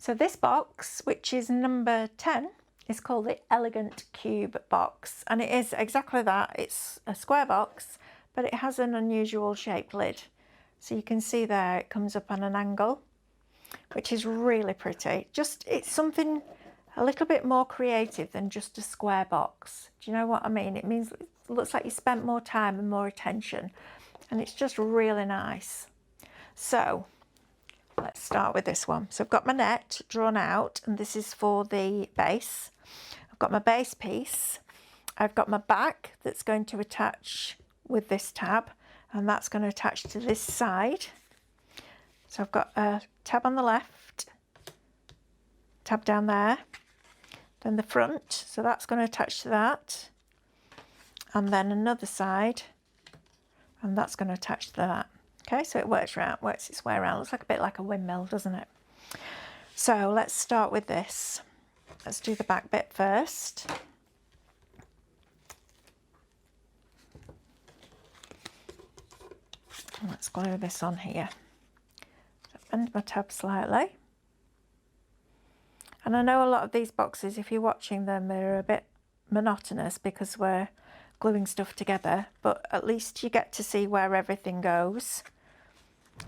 So this box, which is number 10, is called the Elegant Cube box, and it is exactly that. It's a square box, but it has an unusual shaped lid. So you can see there it comes up on an angle, which is really pretty. Just, it's something a little bit more creative than just a square box. Do you know what I mean? It means it looks like you spent more time and more attention, and it's just really nice. So let's start with this one. So I've got my net drawn out, and this is for the base. I've got my base piece. I've got my back that's going to attach with this tab, and that's going to attach to this side. So I've got a tab on the left, tab down there, then the front, so that's going to attach to that, and then another side, and that's going to attach to that. Okay, so it works its way around. Looks like a bit like a windmill, doesn't it? So let's start with this. Let's do the back bit first. And let's glue this on here. So bend my tab slightly. And I know a lot of these boxes, if you're watching them, they're a bit monotonous because we're gluing stuff together, but at least you get to see where everything goes.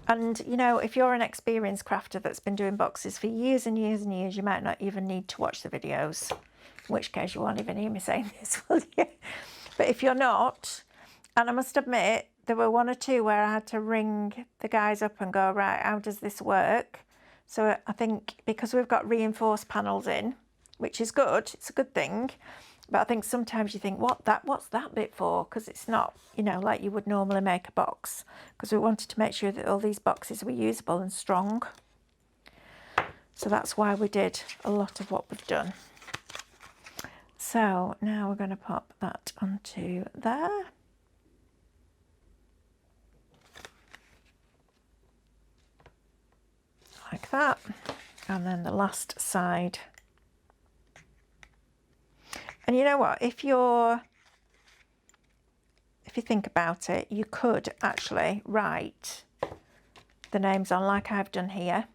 And you know, if you're an experienced crafter that's been doing boxes for years and years and years, you might not even need to watch the videos, in which case you won't even hear me saying this, will you? But if you're not, and I must admit, there were one or two where I had to ring the guys up and go, right, how does this work? So I think because we've got reinforced panels in, which is good, it's a good thing, but I think sometimes you think, what's that bit for? Because it's not, you know, like you would normally make a box, because we wanted to make sure that all these boxes were usable and strong. So that's why we did a lot of what we've done. So now we're going to pop that onto there. Like that, and then the last side. And you know what, if you think about it, you could actually write the names on like I've done here,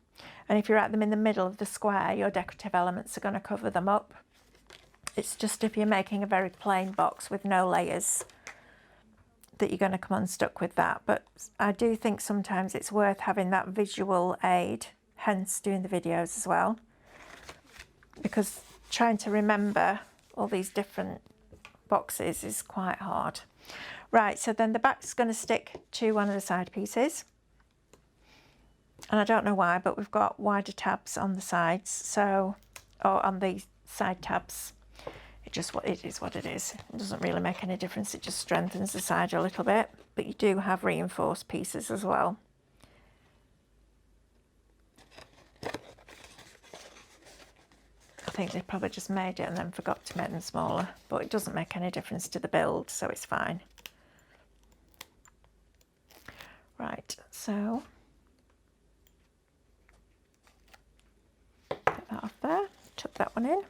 and if you write them in the middle of the square, your decorative elements are going to cover them up. It's just if you're making a very plain box with no layers that you're going to come unstuck with that. But I do think sometimes it's worth having that visual aid, hence doing the videos as well, because trying to remember all these different boxes is quite hard. Right, so then the back's going to stick to one of the side pieces, and I don't know why, but we've got wider tabs on the sides, so, or on the side tabs. It is what it is. It doesn't really make any difference, it just strengthens the side a little bit, but you do have reinforced pieces as well. I think they probably just made it and then forgot to make them smaller, but it doesn't make any difference to the build, so it's fine. Right, so get that off there, tuck that one in.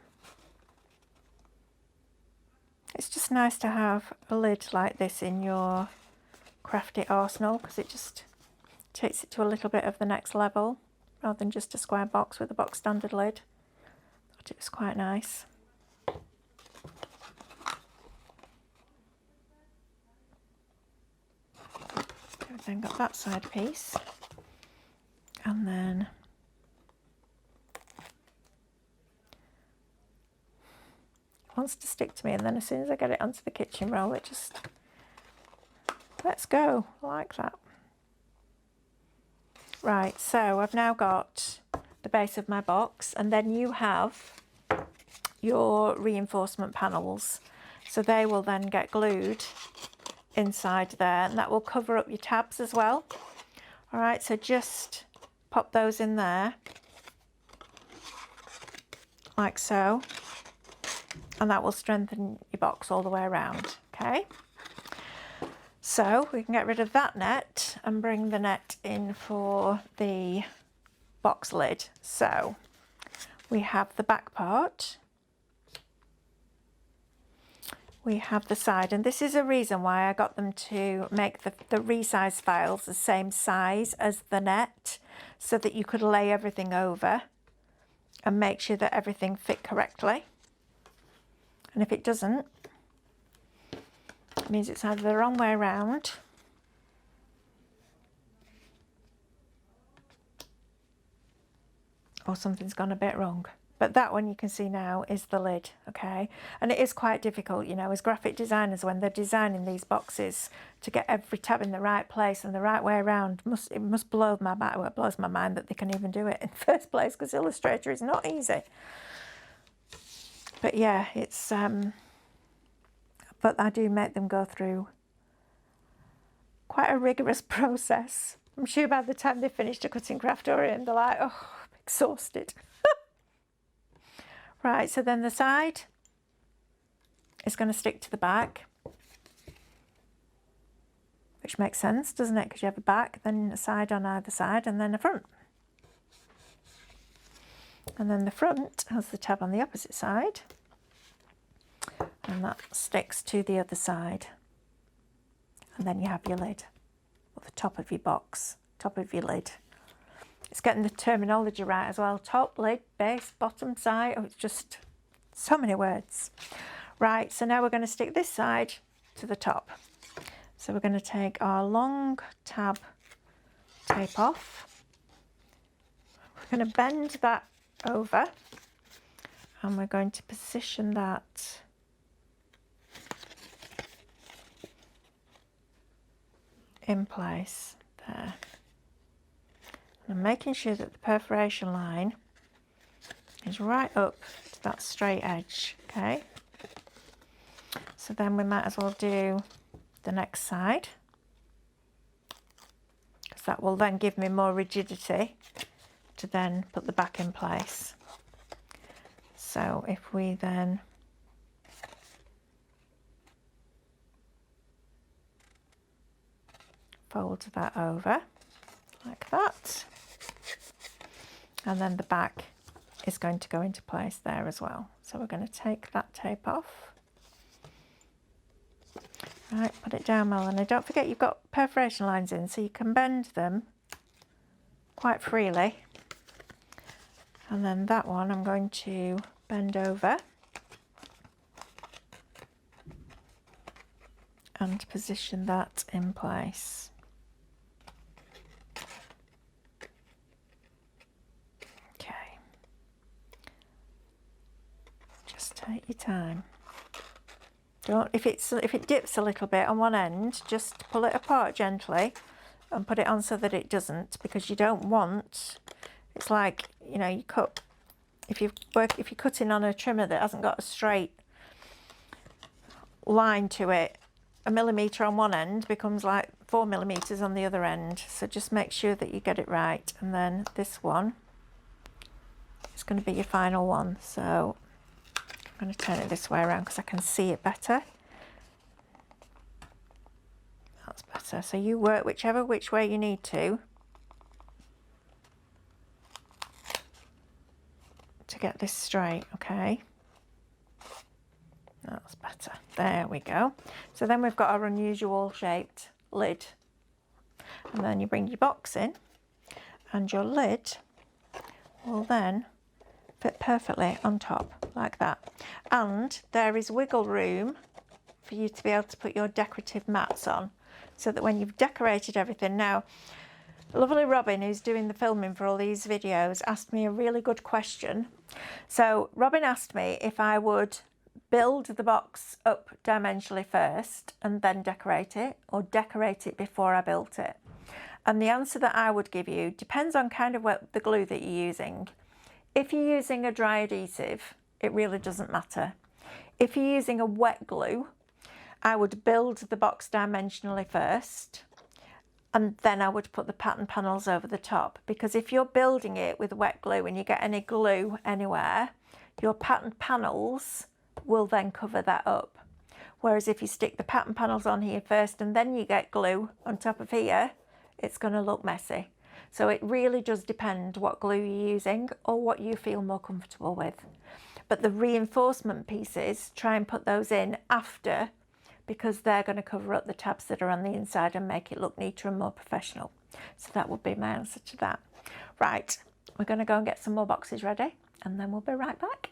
It's just nice to have a lid like this in your crafty arsenal, because it just takes it to a little bit of the next level, rather than just a square box with a box standard lid. Thought it was quite nice. We've then got that side piece, and then it wants to stick to me, and then as soon as I get it onto the kitchen roll, it just lets go like that. Right, so I've now got the base of my box, and then you have your reinforcement panels, so they will then get glued inside there, and that will cover up your tabs as well. All right, so just pop those in there like so, and that will strengthen your box all the way around. Okay, so we can get rid of that net and bring the net in for the box lid. So we have the back part, we have the side, and this is a reason why I got them to make the resize files the same size as the net, so that you could lay everything over and make sure that everything fit correctly. And if it doesn't, it means it's either the wrong way around or something's gone a bit wrong. But that one you can see now is the lid, okay? And it is quite difficult, you know, as graphic designers, when they're designing these boxes, to get every tab in the right place and the right way around. It must blow my mind. Well, it blows my mind that they can even do it in the first place, because Illustrator is not easy. But yeah, it's but I do make them go through quite a rigorous process. I'm sure by the time they finish to cutting Craftorium, they're like, oh, I'm exhausted. Right, so then the side is going to stick to the back, which makes sense, doesn't it? Because you have a back, then a side on either side, and then a front. And then the front has the tab on the opposite side, and that sticks to the other side. And then you have your lid, or the top of your box, top of your lid. It's getting the terminology right as well. Top, lid, base, bottom, side. Oh, it's just so many words. Right, so now we're going to stick this side to the top. So we're going to take our long tab tape off. We're going to bend that over, and we're going to position that in place there. And making sure that the perforation line is right up to that straight edge, okay? So then we might as well do the next side, because that will then give me more rigidity to then put the back in place. So if we then fold that over like that, and then the back is going to go into place there as well. So we're going to take that tape off. Right, put it down, Melanie. Don't forget you've got perforation lines in, so you can bend them quite freely. And then that one I'm going to bend over and position that in place. Take your time. Don't, if it dips a little bit on one end, just pull it apart gently and put it on so that it doesn't, because you don't want, it's like, you know, you cut, if you're cutting on a trimmer that hasn't got a straight line to it, 1 millimetre on one end becomes like 4 millimetres on the other end. So just make sure that you get it right. And then this one is going to be your final one. So I'm going to turn it this way around because I can see it better. That's better. So you work which way you need to get this straight, okay? That's better. There we go. So then we've got our unusual shaped lid. And then you bring your box in, and your lid will then fit perfectly on top like that. And there is wiggle room for you to be able to put your decorative mats on, so that when you've decorated everything. Now, lovely Robin, who's doing the filming for all these videos, asked me a really good question. So Robin asked me if I would build the box up dimensionally first and then decorate it, or decorate it before I built it. And the answer that I would give you depends on kind of what the glue that you're using. If you're using a dry adhesive, it really doesn't matter. If you're using a wet glue, I would build the box dimensionally first, and then I would put the pattern panels over the top, because if you're building it with wet glue and you get any glue anywhere, your pattern panels will then cover that up. Whereas if you stick the pattern panels on here first and then you get glue on top of here, it's going to look messy. So it really does depend what glue you're using or what you feel more comfortable with. But the reinforcement pieces, try and put those in after, because they're going to cover up the tabs that are on the inside and make it look neater and more professional. So that would be my answer to that. Right, we're going to go and get some more boxes ready and then we'll be right back.